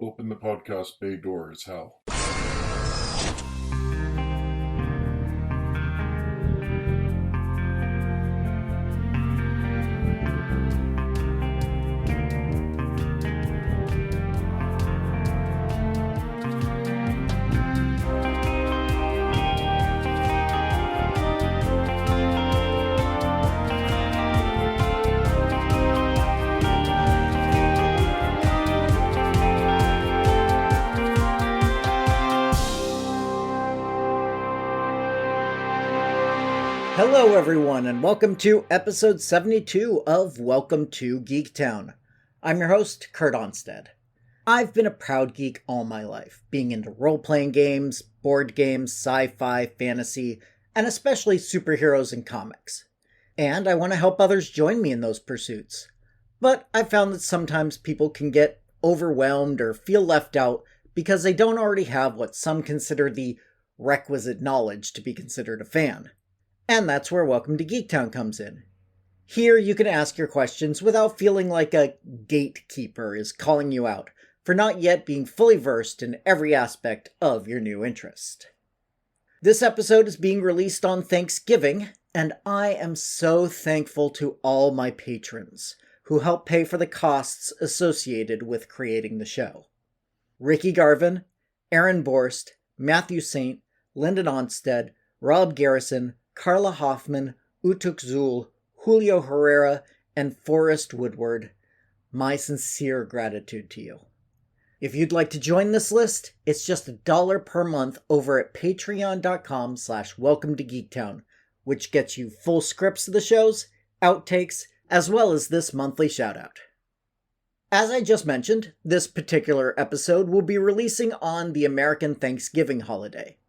Open the podcast bay doors, Hal. Hello everyone, and welcome to episode 72 of Welcome to Geektown. I'm your host, Kurt Onstead. I've been a proud geek all my life, being into role-playing games, board games, sci-fi, fantasy, and especially superheroes and comics. And I want to help others join me in those pursuits. But I've found that sometimes people can get overwhelmed or feel left out because they don't already have what some consider the requisite knowledge to be considered a fan. And that's where Welcome to Geektown comes in. Here you can ask your questions without feeling like a gatekeeper is calling you out for not yet being fully versed in every aspect of your new interest. This episode is being released on Thanksgiving, and I am so thankful to all my patrons who help pay for the costs associated with creating the show. Ricky Garvin, Aaron Borst, Matthew Saint, Lyndon Onstead, Rob Garrison, Carla Hoffman, Utuk Zul, Julio Herrera, and Forrest Woodward. My sincere gratitude to you. If you'd like to join this list, it's just $1 per month over at patreon.com/welcome to Geektown, which gets you full scripts of the shows, outtakes, as well as this monthly shoutout. As I just mentioned, this particular episode will be releasing on the American Thanksgiving holiday.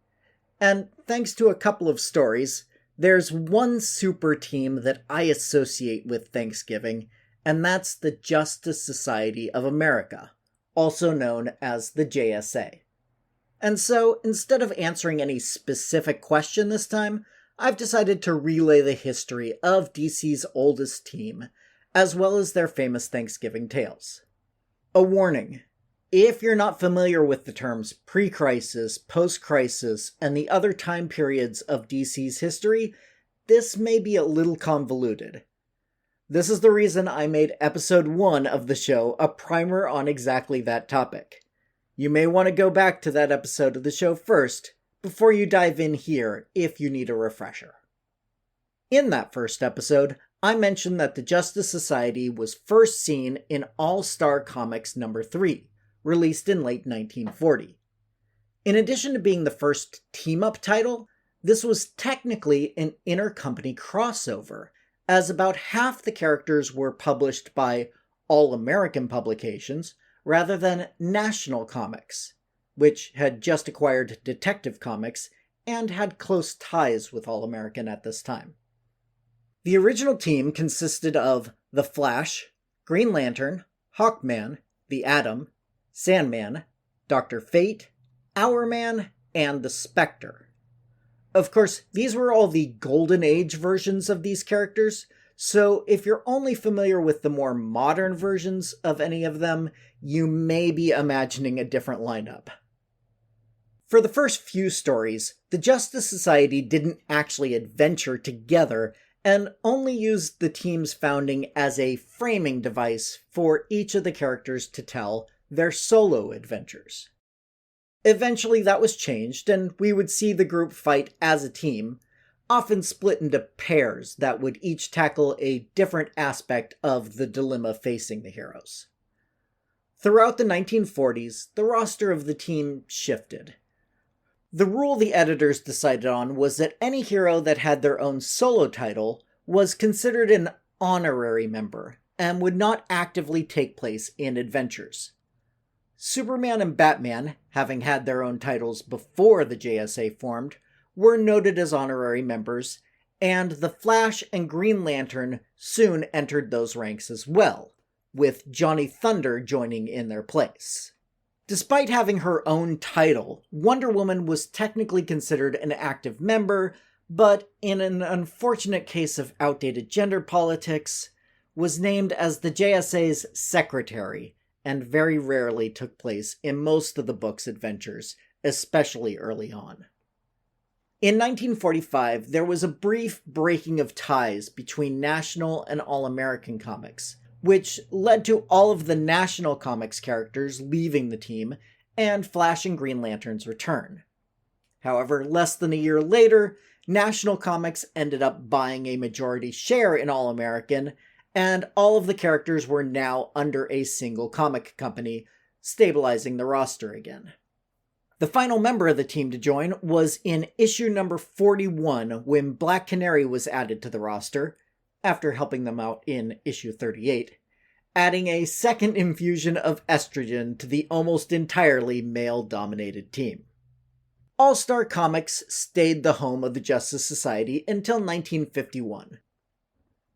And thanks to a couple of stories, there's one super team that I associate with Thanksgiving, and that's the Justice Society of America, also known as the JSA. And so, instead of answering any specific question this time, I've decided to relay the history of DC's oldest team, as well as their famous Thanksgiving tales. A warning. If you're not familiar with the terms pre-crisis, post-crisis, and the other time periods of DC's history, this may be a little convoluted. This is the reason I made episode 1 of the show a primer on exactly that topic. You may want to go back to that episode of the show first, before you dive in here if you need a refresher. In that first episode, I mentioned that the Justice Society was first seen in All-Star Comics number 3, released in late 1940. In addition to being the first team-up title, this was technically an intercompany crossover, as about half the characters were published by All-American Publications rather than National Comics, which had just acquired Detective Comics and had close ties with All-American at this time. The original team consisted of The Flash, Green Lantern, Hawkman, The Atom, Sandman, Dr. Fate, Hourman, and the Spectre. Of course, these were all the Golden Age versions of these characters, so if you're only familiar with the more modern versions of any of them, you may be imagining a different lineup. For the first few stories, the Justice Society didn't actually adventure together and only used the team's founding as a framing device for each of the characters to tell their solo adventures. Eventually that was changed, and we would see the group fight as a team, often split into pairs that would each tackle a different aspect of the dilemma facing the heroes. Throughout the 1940s, the roster of the team shifted. The rule the editors decided on was that any hero that had their own solo title was considered an honorary member and would not actively take place in adventures. Superman and Batman, having had their own titles before the JSA formed, were noted as honorary members, and The Flash and Green Lantern soon entered those ranks as well, with Johnny Thunder joining in their place. Despite having her own title, Wonder Woman was technically considered an active member, but in an unfortunate case of outdated gender politics, was named as the JSA's secretary and very rarely took place in most of the book's adventures, especially early on. In 1945, there was a brief breaking of ties between National and All-American Comics, which led to all of the National Comics characters leaving the team and Flash and Green Lantern's return. However, less than a year later, National Comics ended up buying a majority share in All-American, and all of the characters were now under a single comic company, stabilizing the roster again. The final member of the team to join was in issue number 41 when Black Canary was added to the roster, after helping them out in issue 38, adding a second infusion of estrogen to the almost entirely male-dominated team. All-Star Comics stayed the home of the Justice Society until 1951.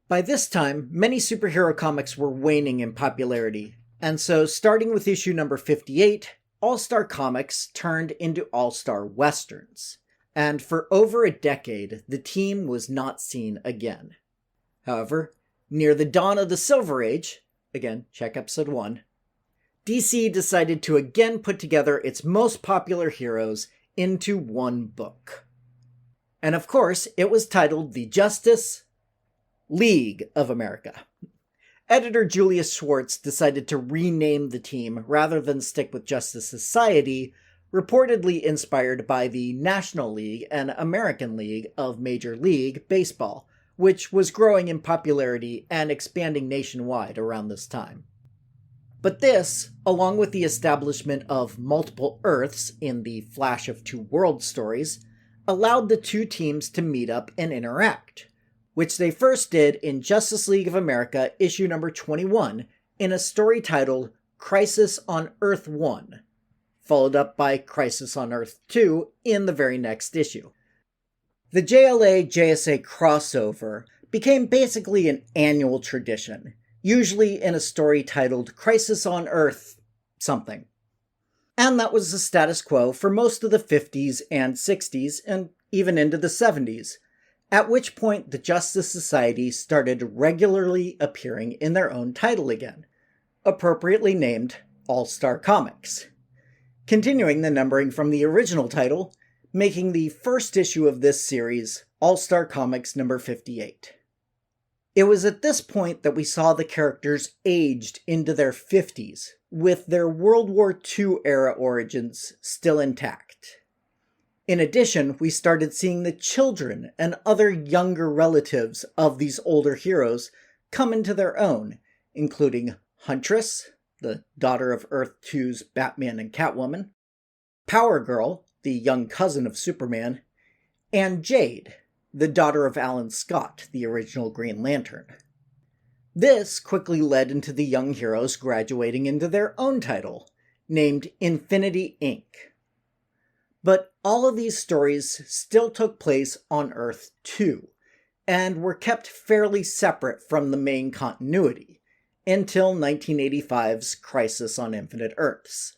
By this time, many superhero comics were waning in popularity, and so starting with issue number 58, All-Star Comics turned into All-Star Westerns, and for over a decade, the team was not seen again. However, near the dawn of the Silver Age, again, check episode 1, DC decided to again put together its most popular heroes into one book. And of course, it was titled The Justice League of America. Editor Julius Schwartz decided to rename the team rather than stick with Justice Society, reportedly inspired by the National League and American League of Major League Baseball, which was growing in popularity and expanding nationwide around this time. But this, along with the establishment of multiple Earths in the Flash of Two Worlds stories, allowed the two teams to meet up and interact, which they first did in Justice League of America issue number 21 in a story titled Crisis on Earth 1, followed up by Crisis on Earth 2 in the very next issue. The JLA-JSA crossover became basically an annual tradition, usually in a story titled Crisis on Earth something. And that was the status quo for most of the 50s and 60s and even into the 70s, at which point the Justice Society started regularly appearing in their own title again, appropriately named All-Star Comics, continuing the numbering from the original title, making the first issue of this series All-Star Comics number 58. It was at this point that we saw the characters aged into their 50s, with their World War II era origins still intact. In addition, we started seeing the children and other younger relatives of these older heroes come into their own, including Huntress, the daughter of Earth 2's Batman and Catwoman, Power Girl, the young cousin of Superman, and Jade, the daughter of Alan Scott, the original Green Lantern. This quickly led into the young heroes graduating into their own title, named Infinity Inc. But all of these stories still took place on Earth 2, and were kept fairly separate from the main continuity, until 1985's Crisis on Infinite Earths.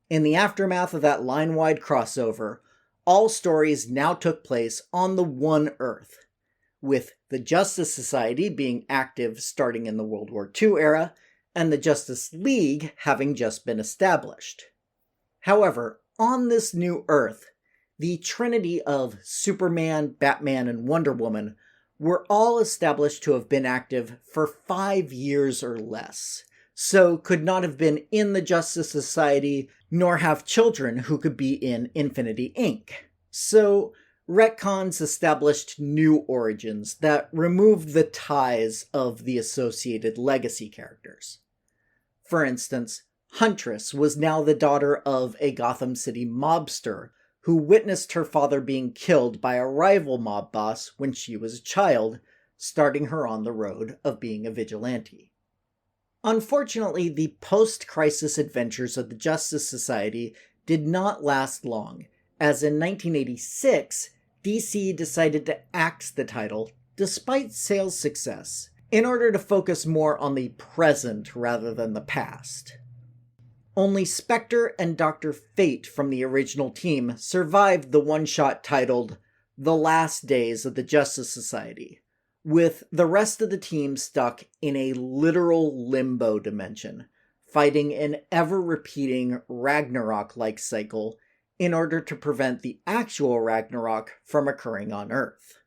In the aftermath of that line-wide crossover, all stories now took place on the one Earth, with the Justice Society being active starting in the World War II era, and the Justice League having just been established. However, on this new Earth, the trinity of Superman, Batman, and Wonder Woman were all established to have been active for 5 years or less, so could not have been in the Justice Society, nor have children who could be in Infinity Inc. So, retcons established new origins that removed the ties of the associated legacy characters. For instance, Huntress was now the daughter of a Gotham City mobster who witnessed her father being killed by a rival mob boss when she was a child, starting her on the road of being a vigilante. Unfortunately, the post-crisis adventures of the Justice Society did not last long, as in 1986, DC decided to axe the title, despite sales success, in order to focus more on the present rather than the past. Only Spectre and Dr. Fate from the original team survived the one-shot titled The Last Days of the Justice Society, with the rest of the team stuck in a literal limbo dimension, fighting an ever-repeating Ragnarok-like cycle in order to prevent the actual Ragnarok from occurring on Earth.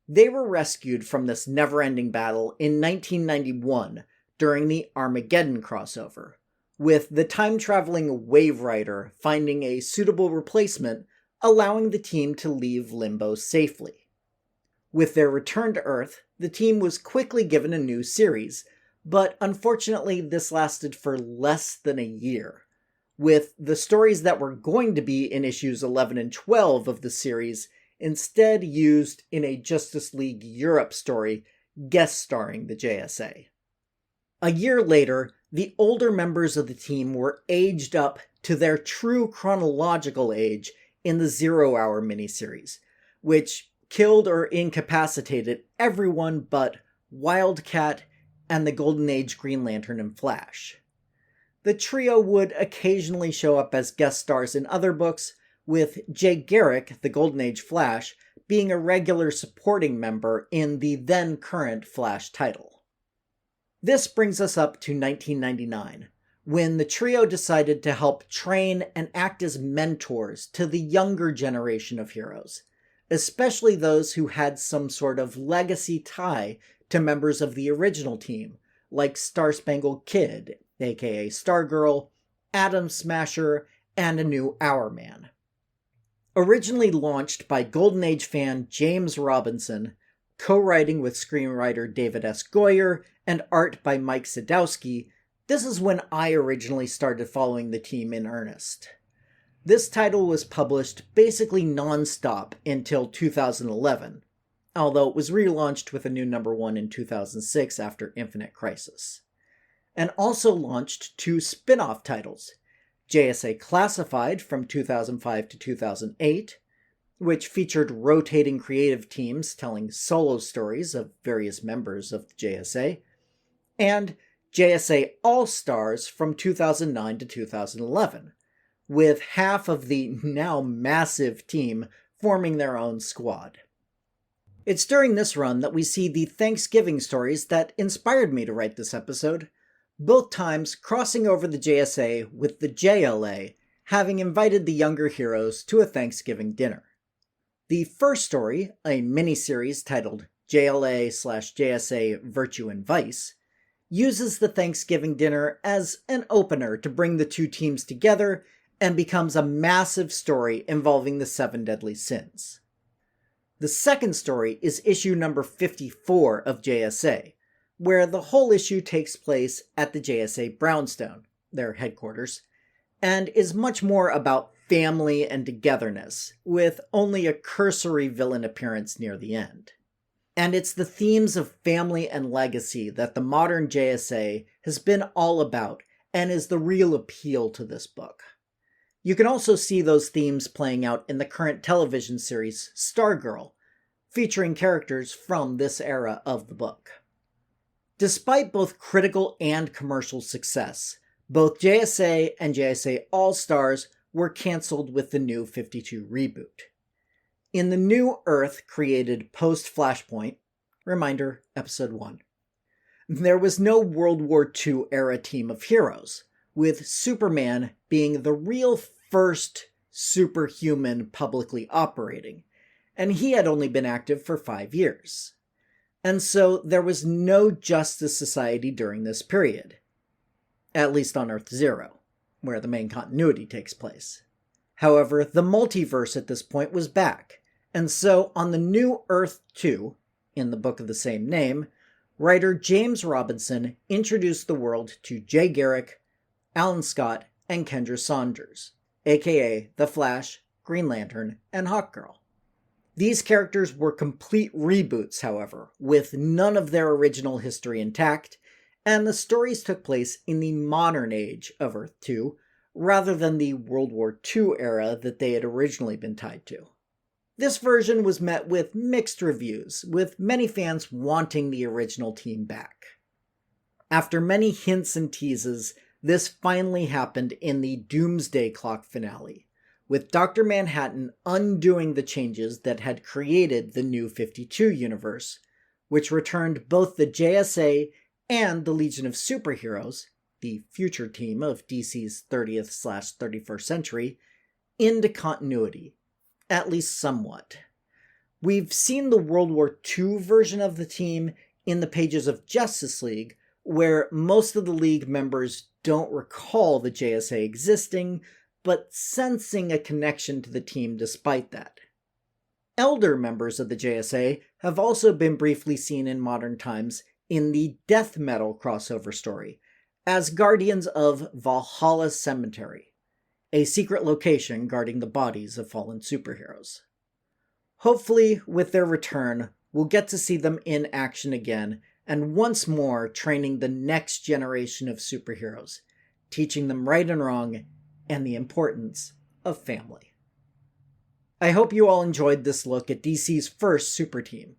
They were rescued from this never-ending battle in 1991 during the Armageddon crossover, with the time-traveling Wave Rider finding a suitable replacement, allowing the team to leave Limbo safely. With their return to Earth, the team was quickly given a new series, but unfortunately this lasted for less than a year, with the stories that were going to be in issues 11 and 12 of the series instead used in a Justice League Europe story guest starring the JSA. A year later, the older members of the team were aged up to their true chronological age in the Zero Hour miniseries, which killed or incapacitated everyone but Wildcat and the Golden Age Green Lantern and Flash. The trio would occasionally show up as guest stars in other books, with Jay Garrick, the Golden Age Flash, being a regular supporting member in the then-current Flash title. This brings us up to 1999, when the trio decided to help train and act as mentors to the younger generation of heroes, especially those who had some sort of legacy tie to members of the original team, like Star-Spangled Kid, aka Stargirl, Atom Smasher, and a new Hourman. Originally launched by Golden Age fan James Robinson, co-writing with screenwriter David S. Goyer, and art by Mike Sadowski, this is when I originally started following the team in earnest. This title was published basically non-stop until 2011, although it was relaunched with a new #1 in 2006 after Infinite Crisis. And also launched 2 spin-off titles, JSA Classified from 2005 to 2008, which featured rotating creative teams telling solo stories of various members of the JSA, and JSA All-Stars from 2009 to 2011, with half of the now massive team forming their own squad. It's during this run that we see the Thanksgiving stories that inspired me to write this episode, both times crossing over the JSA with the JLA, having invited the younger heroes to a Thanksgiving dinner. The first story, a miniseries titled JLA/JSA Virtue and Vice, uses the Thanksgiving dinner as an opener to bring the two teams together and becomes a massive story involving the 7 deadly sins. The second story is issue number 54 of JSA, where the whole issue takes place at the JSA Brownstone, their headquarters, and is much more about family and togetherness, with only a cursory villain appearance near the end. And it's the themes of family and legacy that the modern JSA has been all about and is the real appeal to this book. You can also see those themes playing out in the current television series Stargirl, featuring characters from this era of the book. Despite both critical and commercial success, both JSA and JSA All-Stars were cancelled with the New 52 reboot. In the new Earth created post-Flashpoint, reminder, Episode 1, there was no World War II era team of heroes, with Superman being the real first superhuman publicly operating, and he had only been active for 5 years. And so there was no Justice Society during this period, at least on Earth Zero, where the main continuity takes place. However, the multiverse at this point was back, and so on the new Earth 2, in the book of the same name, writer James Robinson introduced the world to Jay Garrick, Alan Scott, and Kendra Saunders, aka The Flash, Green Lantern, and Hawkgirl. These characters were complete reboots, however, with none of their original history intact, and the stories took place in the modern age of Earth 2, rather than the World War II era that they had originally been tied to. This version was met with mixed reviews, with many fans wanting the original team back. After many hints and teases, this finally happened in the Doomsday Clock finale, with Dr. Manhattan undoing the changes that had created the New 52 universe, which returned both the JSA and the Legion of Superheroes, the future team of DC's 30th/31st century, into continuity, at least somewhat. We've seen the World War II version of the team in the pages of Justice League, where most of the League members don't recall the JSA existing, but sensing a connection to the team despite that. Elder members of the JSA have also been briefly seen in modern times in the death metal crossover story, as guardians of Valhalla Cemetery, a secret location guarding the bodies of fallen superheroes. Hopefully, with their return, we'll get to see them in action again, and once more training the next generation of superheroes, teaching them right and wrong, and the importance of family. I hope you all enjoyed this look at DC's first super team.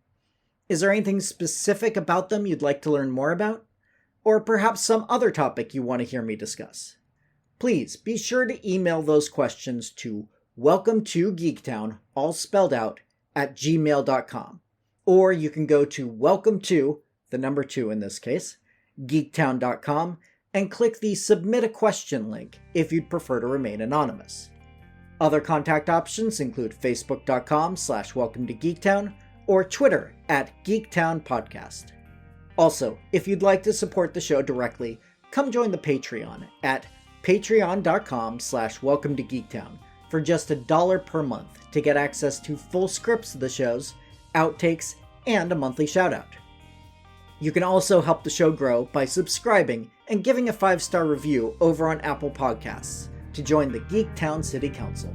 Is there anything specific about them you'd like to learn more about? Or perhaps some other topic you want to hear me discuss? Please be sure to email those questions to welcome2geektown, all spelled out, @gmail.com. Or you can go to welcome2, the number 2 in this case, geektown.com, and click the Submit a Question link if you'd prefer to remain anonymous. Other contact options include facebook.com/welcome-to-geektown or Twitter @geektownpodcast. Also, if you'd like to support the show directly, come join the Patreon at patreon.com/welcome-to-geektown for just $1 per month to get access to full scripts of the shows, outtakes, and a monthly shoutout. You can also help the show grow by subscribing and giving a 5-star review over on Apple Podcasts to join the Geektown City Council,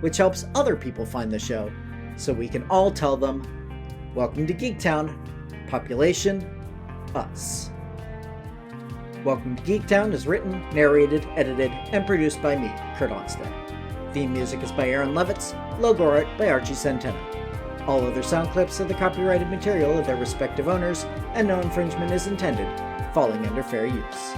which helps other people find the show so we can all tell them, "Welcome to Geektown, population, us." Welcome to Geektown is written, narrated, edited, and produced by me, Kurt Onstead. Theme music is by Aaron Levitz, logo art by Archie Centeno. All other sound clips are the copyrighted material of their respective owners, and no infringement is intended, falling under fair use.